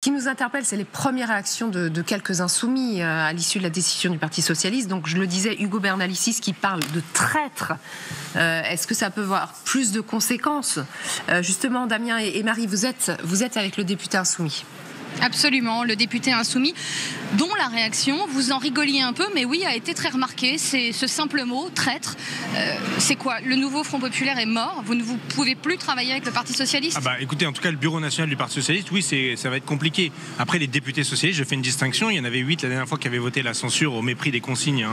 Ce qui nous interpelle, c'est les premières réactions de quelques insoumis à l'issue de la décision du Parti socialiste. Donc, je le disais, Hugo Bernalicis qui parle de traître. Est-ce que ça peut avoir plus de conséquences? Justement, Damien et Marie, vous êtes avec le député insoumis. Absolument, le député insoumis, dont la réaction, vous en rigoliez un peu, mais oui, a été très remarquée. C'est ce simple mot, traître. C'est quoi? Le nouveau Front Populaire est mort? Vous ne pouvez plus travailler avec le Parti Socialiste? Écoutez, en tout cas, le bureau national du Parti Socialiste, oui, ça va être compliqué. Après, les députés socialistes, je fais une distinction. Il y en avait 8 la dernière fois qui avaient voté la censure au mépris des consignes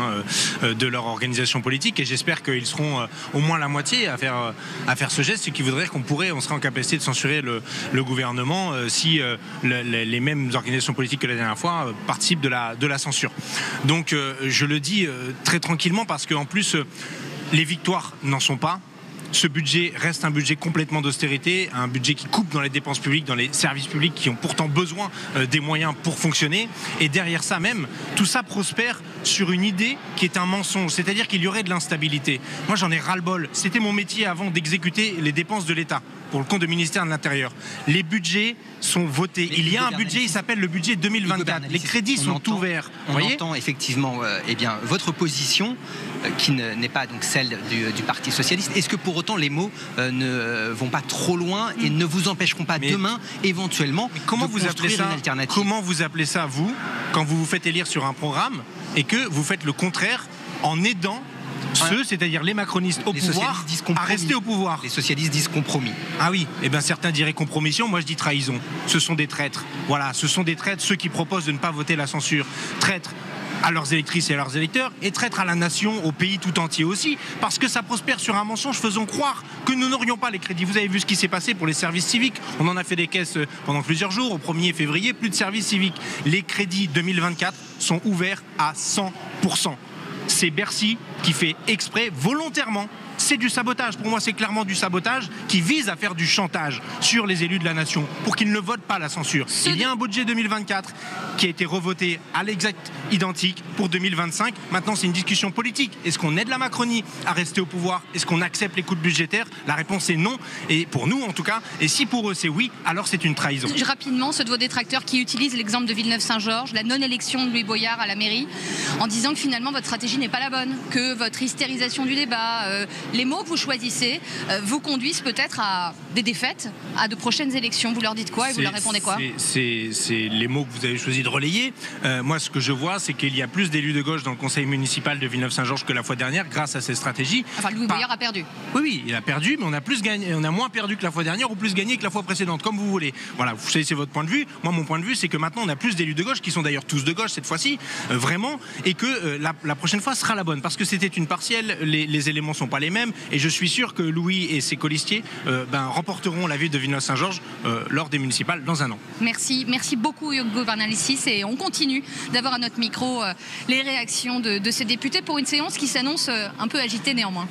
de leur organisation politique. Et j'espère qu'ils seront au moins la moitié à faire ce geste, ce qui voudrait qu'on serait en capacité de censurer le gouvernement si les mêmes organisations politiques que la dernière fois participent de la censure. Donc je le dis très tranquillement parce qu'en plus les victoires n'en sont pas. Ce budget reste un budget complètement d'austérité, un budget qui coupe dans les dépenses publiques, dans les services publics qui ont pourtant besoin des moyens pour fonctionner. Et derrière ça même, tout ça prospère sur une idée qui est un mensonge, c'est-à-dire qu'il y aurait de l'instabilité. Moi j'en ai ras-le-bol. C'était mon métier avant d'exécuter les dépenses de l'État pour le compte du ministère de l'Intérieur. Les budgets sont votés. Il y a un budget, il s'appelle le budget 2024. Les crédits sont ouverts. On entend effectivement votre position qui n'est pas donc celle du Parti Socialiste. Est-ce que pour autant les mots ne vont pas trop loin et ne vous empêcheront pas demain éventuellement de construire une alternative? Comment vous appelez ça, vous, quand vous vous faites élire sur un programme et que vous faites le contraire en aidant c'est-à-dire les macronistes au pouvoir, à rester au pouvoir? Les socialistes disent compromis. Ah oui, certains diraient compromission, moi je dis trahison. Ce sont des traîtres. Voilà, ce sont des traîtres, ceux qui proposent de ne pas voter la censure. Traîtres à leurs électrices et à leurs électeurs, et traîtres à la nation, au pays tout entier aussi, parce que ça prospère sur un mensonge faisant croire que nous n'aurions pas les crédits. Vous avez vu ce qui s'est passé pour les services civiques. On en a fait des caisses pendant plusieurs jours. Au 1er février, plus de services civiques. Les crédits 2024 sont ouverts à 100%. C'est Bercy qui fait exprès, volontairement. C'est du sabotage. Pour moi, c'est clairement du sabotage qui vise à faire du chantage sur les élus de la nation pour qu'ils ne votent pas la censure. Il y a un budget 2024 qui a été revoté à l'exact identique pour 2025. Maintenant, c'est une discussion politique. Est-ce qu'on aide la Macronie à rester au pouvoir? Est-ce qu'on accepte les coupes budgétaires? La réponse est non. Et pour nous, en tout cas, et si pour eux c'est oui, alors c'est une trahison. Rapidement, ceux de vos détracteurs qui utilisent l'exemple de Villeneuve-Saint-Georges, la non-élection de Louis Boyard à la mairie, en disant que finalement votre stratégie n'est pas la bonne, que votre hystérisation du débat, les mots que vous choisissez vous conduisent peut-être à des défaites, à de prochaines élections. Vous leur dites quoi et vous leur répondez quoi? C'est les mots que vous avez choisi de relayer. Moi, ce que je vois, c'est qu'il y a plus d'élus de gauche dans le conseil municipal de Villeneuve-Saint-Georges que la fois dernière, grâce à ces stratégies. Enfin, Louis Boyard a perdu. Oui, il a perdu, mais on a moins perdu que la fois dernière ou plus gagné que la fois précédente, comme vous voulez. Voilà, vous choisissez votre point de vue. Moi, mon point de vue, c'est que maintenant, on a plus d'élus de gauche, qui sont d'ailleurs tous de gauche cette fois-ci, vraiment, et que la prochaine fois sera la bonne, parce que c'était une partielle, les éléments ne sont pas les mêmes. Et je suis sûr que Louis et ses colistiers remporteront la ville de Villeneuve-Saint-Georges lors des municipales dans un an. Merci beaucoup Hugo Bernalicis, et on continue d'avoir à notre micro les réactions de ces députés pour une séance qui s'annonce un peu agitée néanmoins.